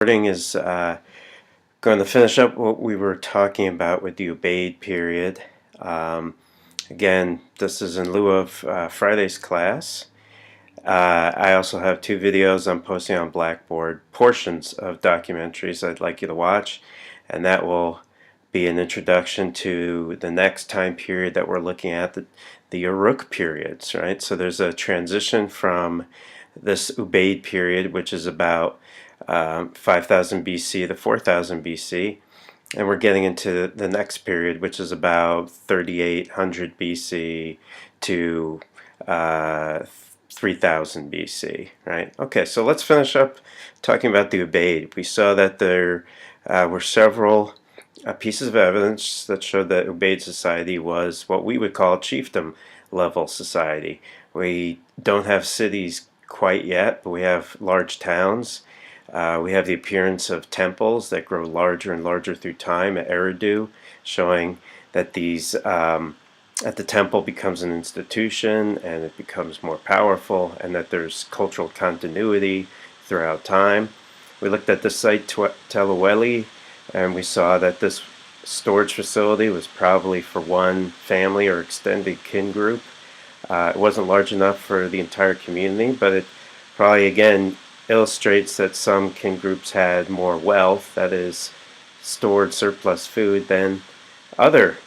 Recording is going to finish up what we were talking about with the Ubaid period. Again, this is in lieu of Friday's class. I also have two videos I'm posting on Blackboard, portions of documentaries I'd like you to watch, and that will be an introduction to the next time period that we're looking at, the Uruk periods, right? So there's a transition from this Ubaid period, which is about 5000 BC to 4000 BC, and we're getting into the next period, which is about 3800 BC to 3000 BC, right? Okay, so let's finish up talking about the Ubaid. We saw that there were several pieces of evidence that showed that Ubaid society was what we would call chiefdom level society. We don't have cities quite yet, but we have large towns. We have the appearance of temples that grow larger and larger through time at Eridu, showing that that the temple becomes an institution and it becomes more powerful, and that there's cultural continuity throughout time. We looked at the site Telaweli, and we saw that this storage facility was probably for one family or extended kin group. It wasn't large enough for the entire community, but it probably again illustrates that some kin groups had more wealth, that is, stored surplus food, than other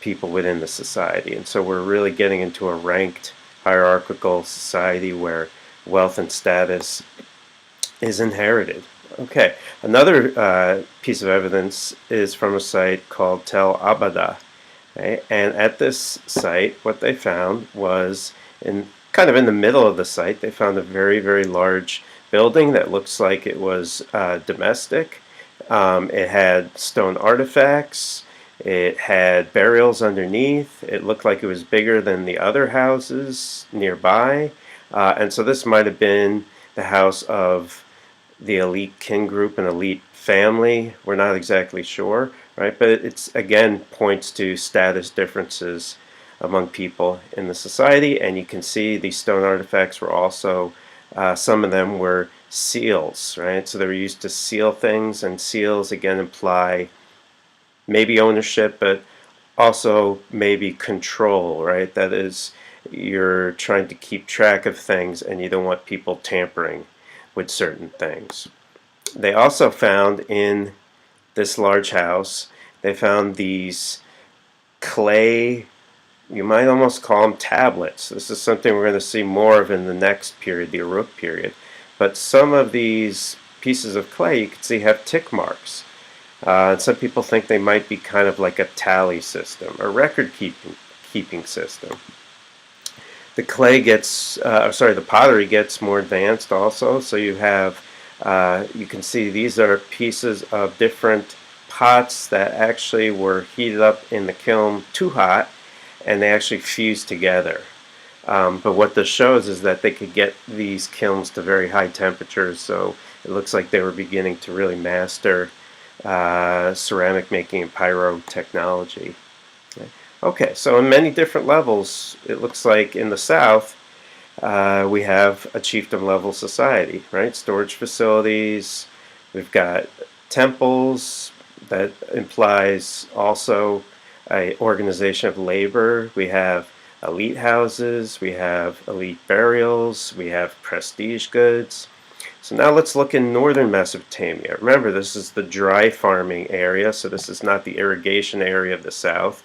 people within the society. And so we're really getting into a ranked hierarchical society where wealth and status is inherited. Okay, another piece of evidence is from a site called Tel Abada. Okay? And at this site, what they found was, kind of in the middle of the site, they found a very, very large building that looks like it was domestic. It had stone artifacts. It had burials underneath. It looked like it was bigger than the other houses nearby. And so this might have been the house of the elite kin group, an elite family. We're not exactly sure, right? But it's again points to status differences among people in the society. And you can see these stone artifacts were also some of them were seals, right? So they were used to seal things, and seals again imply maybe ownership, but also maybe control, right? That is, you're trying to keep track of things and you don't want people tampering with certain things. They also found in this large house, they found these clay, you might almost call them tablets. This is something we're going to see more of in the next period, the Uruk period. But some of these pieces of clay, you can see, have tick marks. Some people think they might be kind of like a tally system, a record-keeping system. The clay gets, the pottery gets more advanced also. So you have, you can see these are pieces of different pots that actually were heated up in the kiln too hot, and they actually fused together. But what this shows is that they could get these kilns to very high temperatures, so it looks like they were beginning to really master ceramic making and pyrotechnology. Okay, so in many different levels, it looks like in the south we have a chiefdom level society, right? Storage facilities, we've got temples, that implies also an organization of labor. We have elite houses, we have elite burials, we have prestige goods. So now let's look in northern Mesopotamia. Remember, this is the dry farming area, so this is not the irrigation area of the south.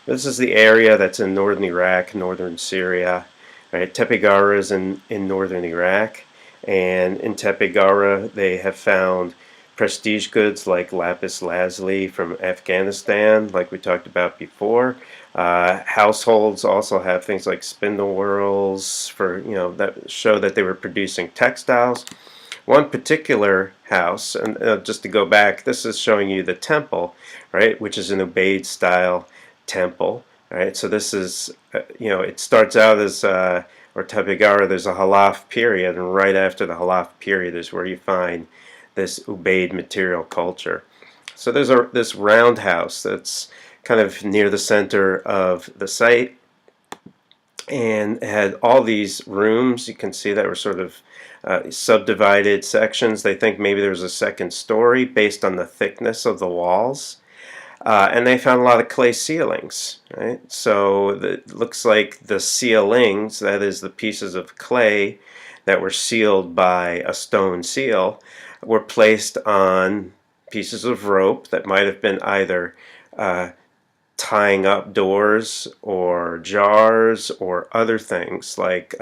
This is the area that's in northern Iraq, northern Syria. Right? Tepe-Gawra is in northern Iraq, and in Tepe-Gawra they have found prestige goods like lapis lazuli from Afghanistan, like we talked about before. Households also have things like spindle whorls for, that show that they were producing textiles. One particular house, and just to go back, this is showing you the temple, right, which is an Ubaid style temple, right? So this is, it starts out as, or Tepe-Gawra, there's a Halaf period, and right after the Halaf period is where you find this Ubaid material culture. So there's this roundhouse that's kind of near the center of the site, and it had all these rooms. You can see that were sort of subdivided sections. They think maybe there was a second story based on the thickness of the walls. And they found a lot of clay ceilings, right? So it looks like the ceilings, that is the pieces of clay that were sealed by a stone seal, were placed on pieces of rope that might have been either tying up doors or jars or other things like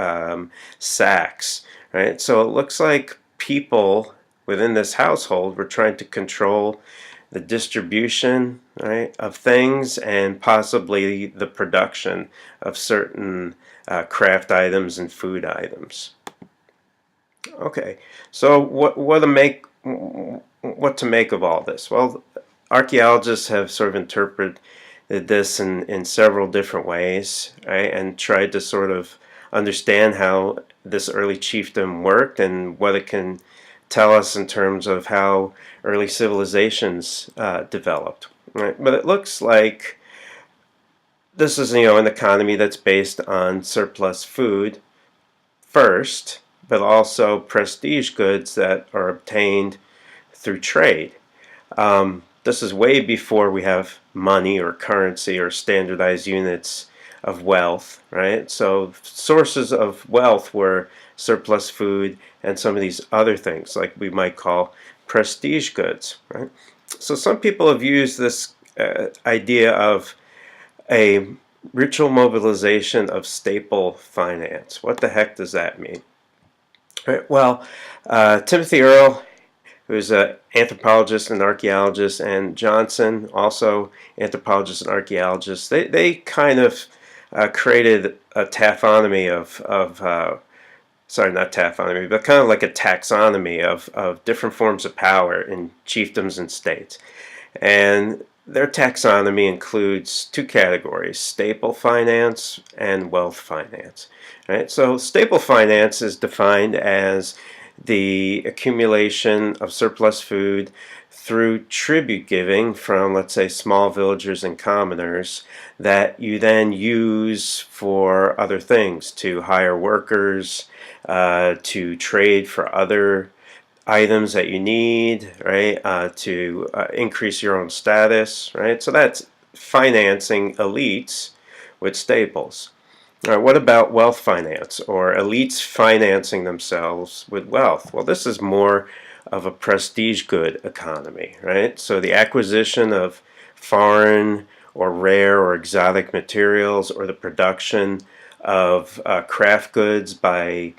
sacks, right? So it looks like people within this household were trying to control the distribution, right, of things and possibly the production of certain craft items and food items. Okay, so what to make of all this? Well, archaeologists have sort of interpreted this in several different ways, right, and tried to sort of understand how this early chiefdom worked and what it can tell us in terms of how early civilizations developed. Right? But it looks like this is, an economy that's based on surplus food first, but also prestige goods that are obtained through trade. This is way before we have money or currency or standardized units of wealth, right? So sources of wealth were surplus food and some of these other things like we might call prestige goods, right? So some people have used this idea of a ritual mobilization of staple finance. What the heck does that mean? Right, well, Timothy Earle, who's an anthropologist and archaeologist, and Johnson, also anthropologist and archaeologist, they kind of created a taphonomy sorry, not taphonomy, but kind of like a taxonomy of different forms of power in chiefdoms and states. And their taxonomy includes two categories: staple finance and wealth finance. Right? So staple finance is defined as the accumulation of surplus food through tribute giving from, let's say, small villagers and commoners that you then use for other things, to hire workers, to trade for other items that you need, right, to increase your own status, right? So that's financing elites with staples. All right, what about wealth finance, or elites financing themselves with wealth? Well, this is more of a prestige good economy, right? So the acquisition of foreign or rare or exotic materials, or the production of craft goods by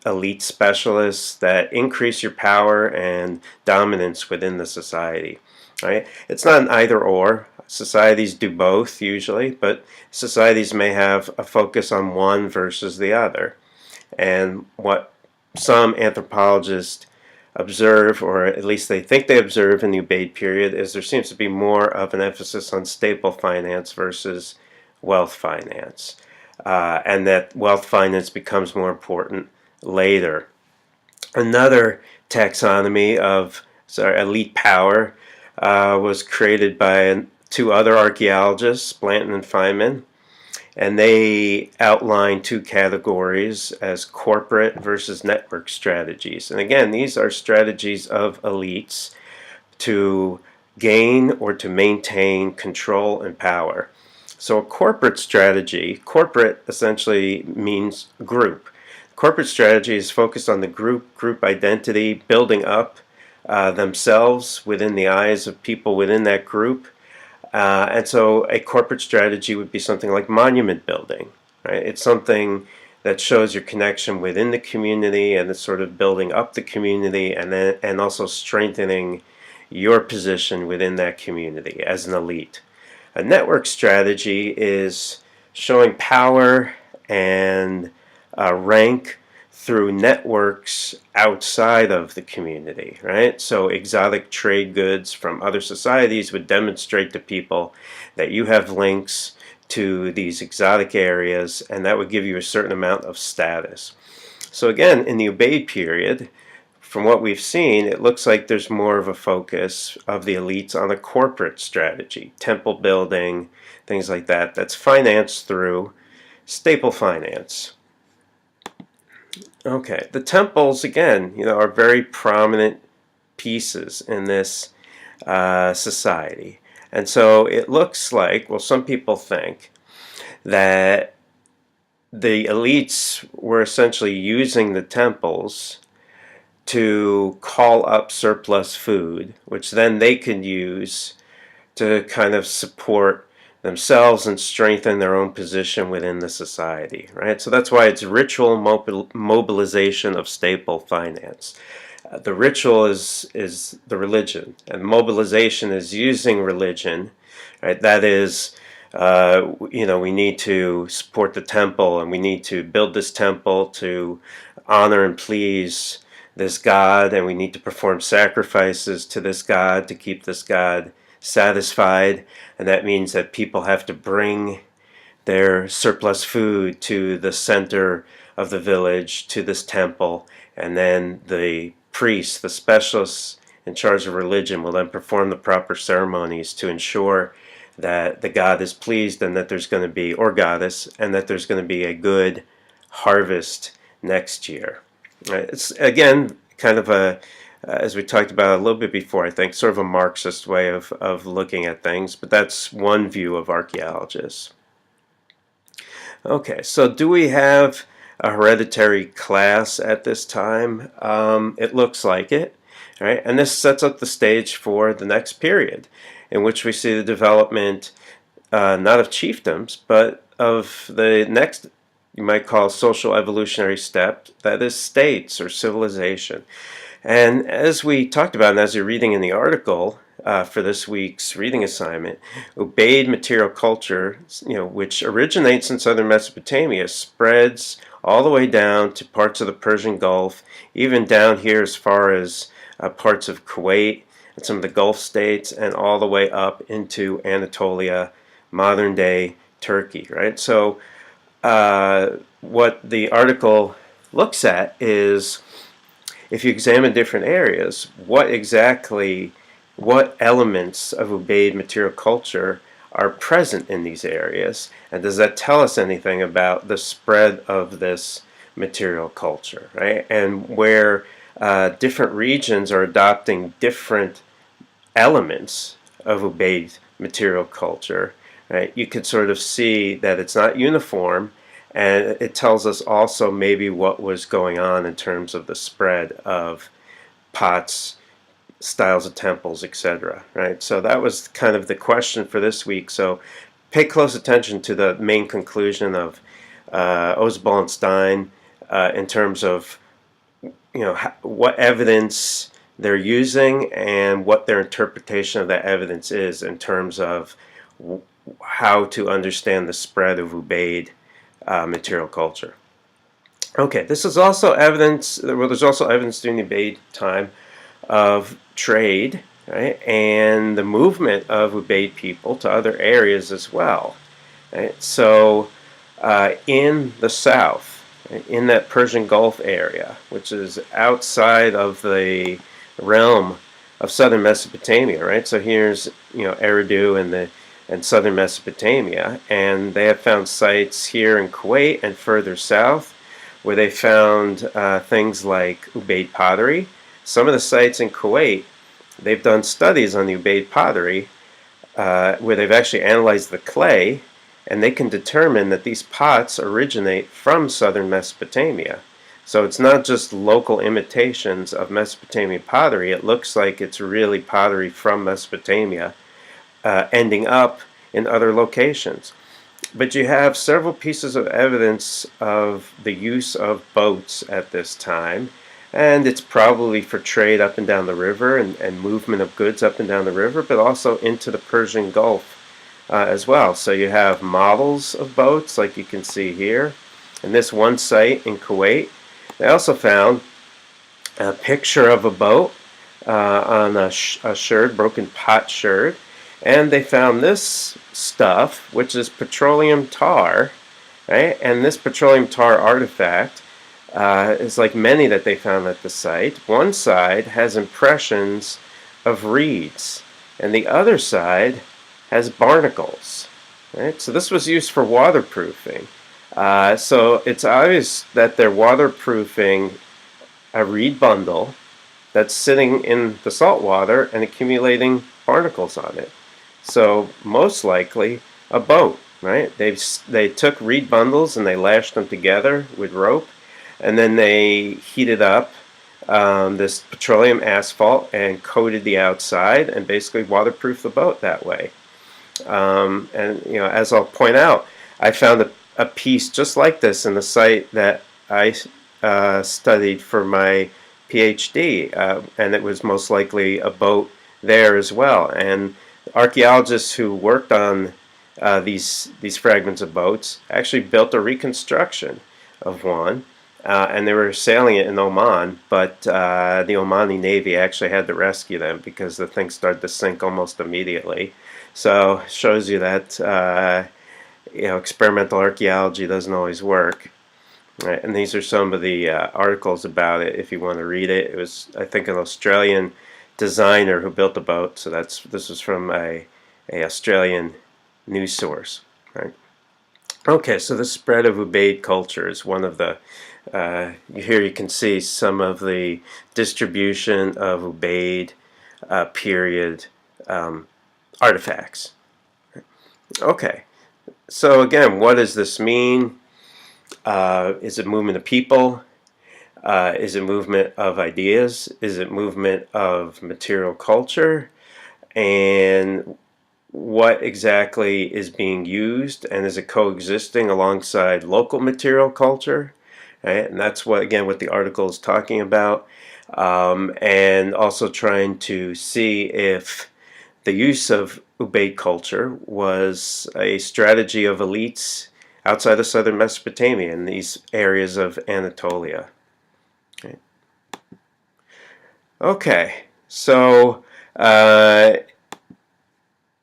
elite specialists that increase your power and dominance within the society, right? It's not an either or. Societies do both usually, but societies may have a focus on one versus the other. And what some anthropologists observe, or at least they think they observe in the Ubaid period, is there seems to be more of an emphasis on staple finance versus wealth finance. And that wealth finance becomes more important later. Another taxonomy of elite power was created by two other archaeologists, Blanton and Feynman, and they outline two categories as corporate versus network strategies. And again, these are strategies of elites to gain or to maintain control and power. So a corporate strategy, corporate essentially means group. Corporate strategy is focused on the group identity, building up themselves within the eyes of people within that group. And so a corporate strategy would be something like monument building, right? It's something that shows your connection within the community, and it's sort of building up the community, and also strengthening your position within that community as an elite. A network strategy is showing power and rank through networks outside of the community, right? So exotic trade goods from other societies would demonstrate to people that you have links to these exotic areas, and that would give you a certain amount of status. So again, in the Ubaid period, from what we've seen, it looks like there's more of a focus of the elites on a corporate strategy, temple building, things like that, that's financed through Staple finance. Okay, the temples again, are very prominent pieces in this society, and so it looks like, well, some people think that the elites were essentially using the temples to call up surplus food, which then they could use to kind of support themselves and strengthen their own position within the society, right? So that's why it's ritual mobilization of staple finance. The ritual is the religion, and mobilization is using religion, right? That is, we need to support the temple, and we need to build this temple to honor and please this God, and we need to perform sacrifices to this God to keep this God satisfied, and that means that people have to bring their surplus food to the center of the village, to this temple, and then the priests, the specialists in charge of religion, will then perform the proper ceremonies to ensure that the god is pleased and that there's going to be, or goddess, and that there's going to be a good harvest next year. It's again kind of a, as we talked about a little bit before, I think, sort of a Marxist way of looking at things, but that's one view of archaeologists. Okay, so do we have a hereditary class at this time? It looks like it, right? And this sets up the stage for the next period, in which we see the development not of chiefdoms, but of the next, you might call, social evolutionary step, that is states or civilization. And as we talked about, and as you're reading in the article for this week's reading assignment, Ubaid material culture, which originates in southern Mesopotamia, spreads all the way down to parts of the Persian Gulf, even down here as far as parts of Kuwait and some of the Gulf states, and all the way up into Anatolia, modern-day Turkey, right? So what the article looks at is, if you examine different areas, what elements of Ubaid material culture are present in these areas, and does that tell us anything about the spread of this material culture, right? And where different regions are adopting different elements of Ubaid material culture, right? You could sort of see that it's not uniform, and it tells us also maybe what was going on in terms of the spread of pots, styles of temples, etc. Right? So that was kind of the question for this week. So pay close attention to the main conclusion of Osbal and Stein in terms of what evidence they're using and what their interpretation of that evidence is in terms of how to understand the spread of Ubaid material culture. Okay, this is also evidence, well, there's also evidence during the Ubaid time of trade, right, and the movement of Ubaid people to other areas as well. Right? So in the south, right, in that Persian Gulf area, which is outside of the realm of southern Mesopotamia, right? So here's Eridu and southern Mesopotamia, and they have found sites here in Kuwait and further south where they found things like Ubaid pottery. Some of the sites in Kuwait, they've done studies on the Ubaid pottery where they've actually analyzed the clay, and they can determine that these pots originate from southern Mesopotamia. So it's not just local imitations of Mesopotamian pottery. It looks like it's really pottery from Mesopotamia ending up in other locations. But you have several pieces of evidence of the use of boats at this time, and it's probably for trade up and down the river and movement of goods up and down the river, but also into the Persian Gulf as well. So you have models of boats like you can see here. In this one site in Kuwait, they also found a picture of a boat on a sherd, broken pot sherd, and they found this stuff, which is petroleum tar, right? And this petroleum tar artifact is like many that they found at the site. One side has impressions of reeds, and the other side has barnacles, right? So this was used for waterproofing. So it's obvious that they're waterproofing a reed bundle that's sitting in the salt water and accumulating barnacles on it. So most likely a boat, right? They took reed bundles and they lashed them together with rope, and then they heated up this petroleum asphalt and coated the outside and basically waterproofed the boat that way. And as I'll point out, I found a piece just like this in the site that I studied for my PhD, and it was most likely a boat there as well. And archaeologists who worked on these fragments of boats actually built a reconstruction of one. And they were sailing it in Oman, but the Omani Navy actually had to rescue them because the thing started to sink almost immediately. So it shows you that experimental archaeology doesn't always work. Right? And these are some of the articles about it if you want to read it. It was, I think, an Australian designer who built the boat. So this was from a Australian news source. Right? Okay, so the spread of Ubaid culture is one of the here you can see some of the distribution of Ubaid period artifacts. Okay, so again, what does this mean? Is it movement of people? Is it movement of ideas? Is it movement of material culture? And what exactly is being used, and is it coexisting alongside local material culture? Right? And that's what the article is talking about, and also trying to see if the use of Ubaid culture was a strategy of elites outside of southern Mesopotamia in these areas of Anatolia. Okay, so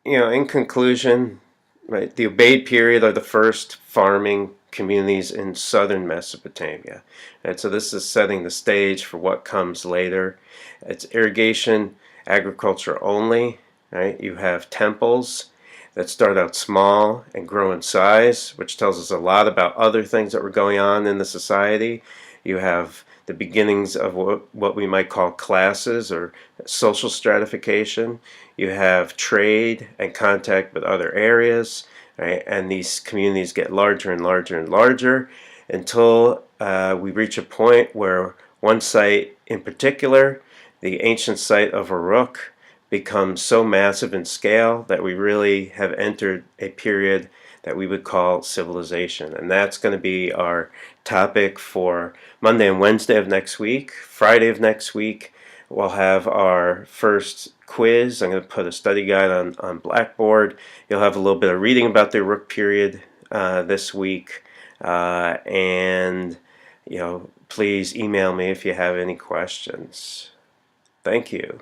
in conclusion, right, the Ubaid period are the first farming communities in southern Mesopotamia. And so this is setting the stage for what comes later. It's irrigation, agriculture only. Right? You have temples that start out small and grow in size, which tells us a lot about other things that were going on in the society. You have the beginnings of what we might call classes or social stratification. You have trade and contact with other areas, right? And these communities get larger and larger and larger until we reach a point where one site in particular, the ancient site of Uruk, becomes so massive in scale that we really have entered a period that we would call civilization. And that's going to be our topic for Monday and Wednesday of next week. Friday of next week, we'll have our first quiz. I'm going to put a study guide on Blackboard. You'll have a little bit of reading about the Uruk period this week. And please email me if you have any questions. Thank you.